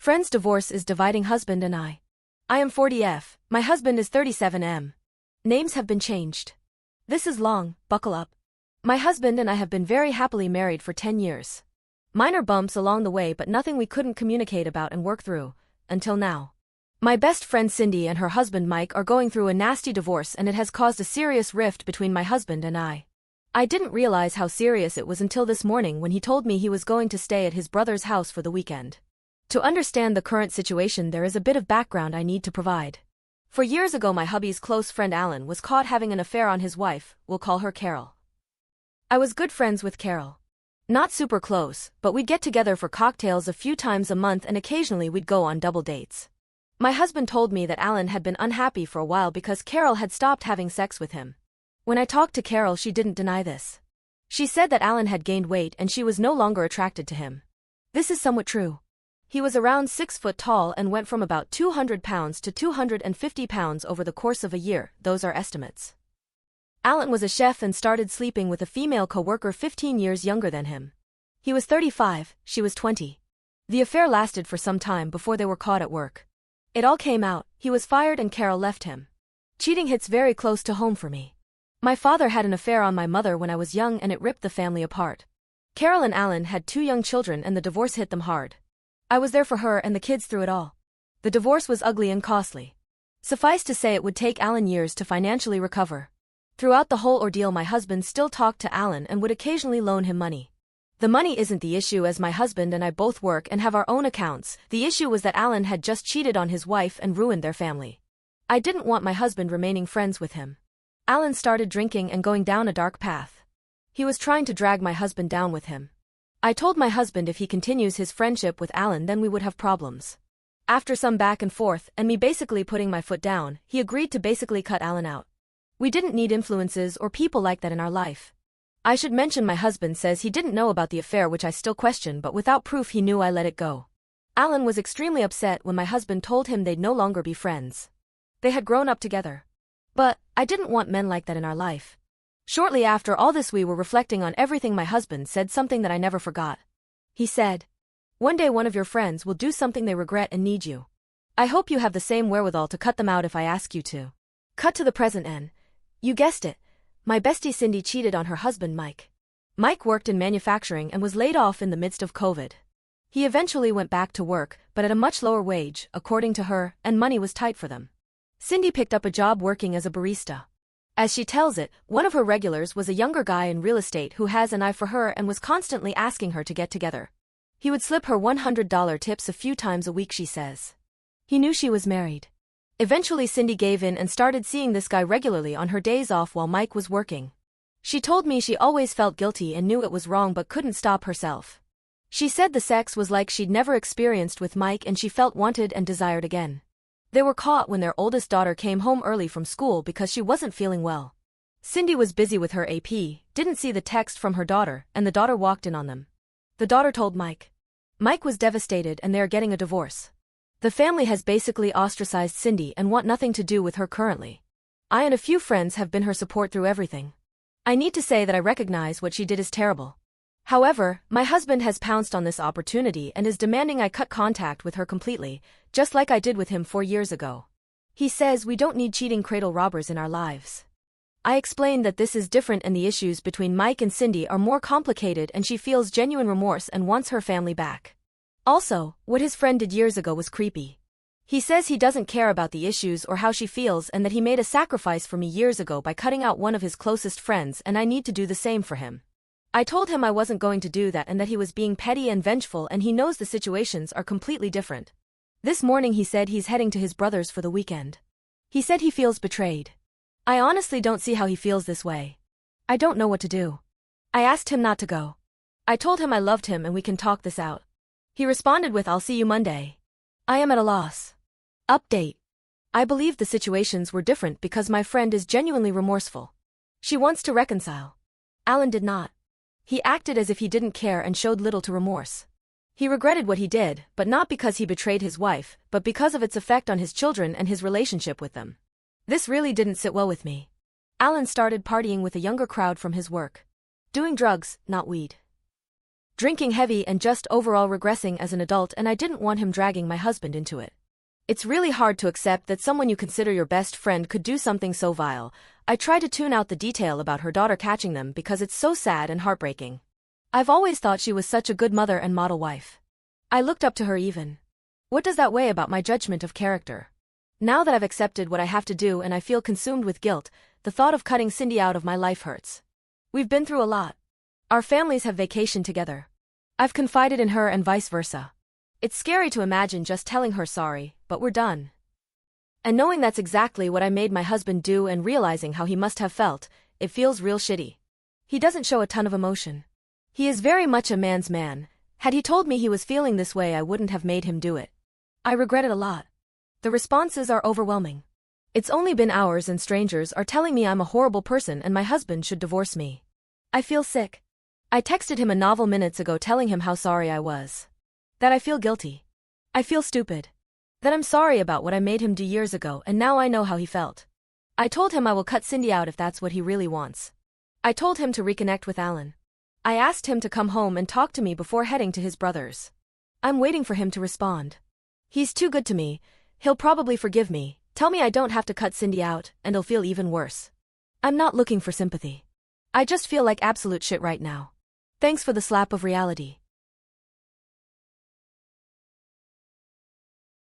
Friend's divorce is dividing husband and I. I am 40F, my husband is 37M. Names have been changed. This is long, buckle up. My husband and I have been very happily married for 10 years. Minor bumps along the way but nothing we couldn't communicate about and work through, until now. My best friend Cindy and her husband Mike are going through a nasty divorce and it has caused a serious rift between my husband and I. I didn't realize how serious it was until this morning when he told me he was going to stay at his brother's house for the weekend. To understand the current situation there is a bit of background I need to provide. For years ago my hubby's close friend Alan was caught having an affair on his wife, we'll call her Carol. I was good friends with Carol. Not super close, but we'd get together for cocktails a few times a month and occasionally we'd go on double dates. My husband told me that Alan had been unhappy for a while because Carol had stopped having sex with him. When I talked to Carol she didn't deny this. She said that Alan had gained weight and she was no longer attracted to him. This is somewhat true. He was around 6 foot tall and went from about 200 pounds to 250 pounds over the course of a year, those are estimates. Alan was a chef and started sleeping with a female co-worker 15 years younger than him. He was 35, she was 20. The affair lasted for some time before they were caught at work. It all came out, he was fired and Carol left him. Cheating hits very close to home for me. My father had an affair on my mother when I was young and it ripped the family apart. Carol and Alan had 2 young children and the divorce hit them hard. I was there for her and the kids through it all. The divorce was ugly and costly. Suffice to say it would take Alan years to financially recover. Throughout the whole ordeal my husband still talked to Alan and would occasionally loan him money. The money isn't the issue as my husband and I both work and have our own accounts, the issue was that Alan had just cheated on his wife and ruined their family. I didn't want my husband remaining friends with him. Alan started drinking and going down a dark path. He was trying to drag my husband down with him. I told my husband if he continues his friendship with Alan then we would have problems. After some back and forth and me basically putting my foot down, he agreed to basically cut Alan out. We didn't need influences or people like that in our life. I should mention my husband says he didn't know about the affair which I still question but without proof he knew I let it go. Alan was extremely upset when my husband told him they'd no longer be friends. They had grown up together. But I didn't want men like that in our life. Shortly after all this we were reflecting on everything my husband said something that I never forgot. He said, "One day one of your friends will do something they regret and need you. I hope you have the same wherewithal to cut them out if I ask you to." Cut to the present and, you guessed it, my bestie Cindy cheated on her husband Mike. Mike worked in manufacturing and was laid off in the midst of COVID. He eventually went back to work, but at a much lower wage, according to her, and money was tight for them. Cindy picked up a job working as a barista. As she tells it, one of her regulars was a younger guy in real estate who has an eye for her and was constantly asking her to get together. He would slip her $100 tips a few times a week, she says. He knew she was married. Eventually Cindy gave in and started seeing this guy regularly on her days off while Mike was working. She told me she always felt guilty and knew it was wrong but couldn't stop herself. She said the sex was like she'd never experienced with Mike and she felt wanted and desired again. They were caught when their oldest daughter came home early from school because she wasn't feeling well. Cindy was busy with her AP, didn't see the text from her daughter, and the daughter walked in on them. The daughter told Mike. Mike was devastated and they are getting a divorce. The family has basically ostracized Cindy and want nothing to do with her currently. I and a few friends have been her support through everything. I need to say that I recognize what she did is terrible. However, my husband has pounced on this opportunity and is demanding I cut contact with her completely, just like I did with him 4 years ago. He says we don't need cheating cradle robbers in our lives. I explained that this is different and the issues between Mike and Cindy are more complicated and she feels genuine remorse and wants her family back. Also, what his friend did years ago was creepy. He says he doesn't care about the issues or how she feels and that he made a sacrifice for me years ago by cutting out one of his closest friends and I need to do the same for him. I told him I wasn't going to do that and that he was being petty and vengeful and he knows the situations are completely different. This morning he said he's heading to his brother's for the weekend. He said he feels betrayed. I honestly don't see how he feels this way. I don't know what to do. I asked him not to go. I told him I loved him and we can talk this out. He responded with "I'll see you Monday." I am at a loss. Update. I believe the situations were different because my friend is genuinely remorseful. She wants to reconcile. Alan did not. He acted as if he didn't care and showed little to remorse. He regretted what he did, but not because he betrayed his wife, but because of its effect on his children and his relationship with them. This really didn't sit well with me. Alan started partying with a younger crowd from his work. Doing drugs, not weed. drinking heavy and just overall regressing as an adult, and I didn't want him dragging my husband into it. It's really hard to accept that someone you consider your best friend could do something so vile. I try to tune out the detail about her daughter catching them because it's so sad and heartbreaking. I've always thought she was such a good mother and model wife. I looked up to her even. What does that weigh about my judgment of character? Now that I've accepted what I have to do and I feel consumed with guilt, the thought of cutting Cindy out of my life hurts. We've been through a lot. Our families have vacationed together. I've confided in her and vice versa. It's scary to imagine just telling her sorry, but we're done. And knowing that's exactly what I made my husband do and realizing how he must have felt, it feels real shitty. He doesn't show a ton of emotion. He is very much a man's man. Had he told me he was feeling this way, I wouldn't have made him do it. I regret it a lot. The responses are overwhelming. It's only been hours and strangers are telling me I'm a horrible person and my husband should divorce me. I feel sick. I texted him a novel minutes ago telling him how sorry I was. That I feel guilty. I feel stupid. That I'm sorry about what I made him do years ago and now I know how he felt. I told him I will cut Cindy out if that's what he really wants. I told him to reconnect with Alan. I asked him to come home and talk to me before heading to his brother's. I'm waiting for him to respond. He's too good to me. He'll probably forgive me, tell me I don't have to cut Cindy out, and it'll feel even worse. I'm not looking for sympathy. I just feel like absolute shit right now. Thanks for the slap of reality.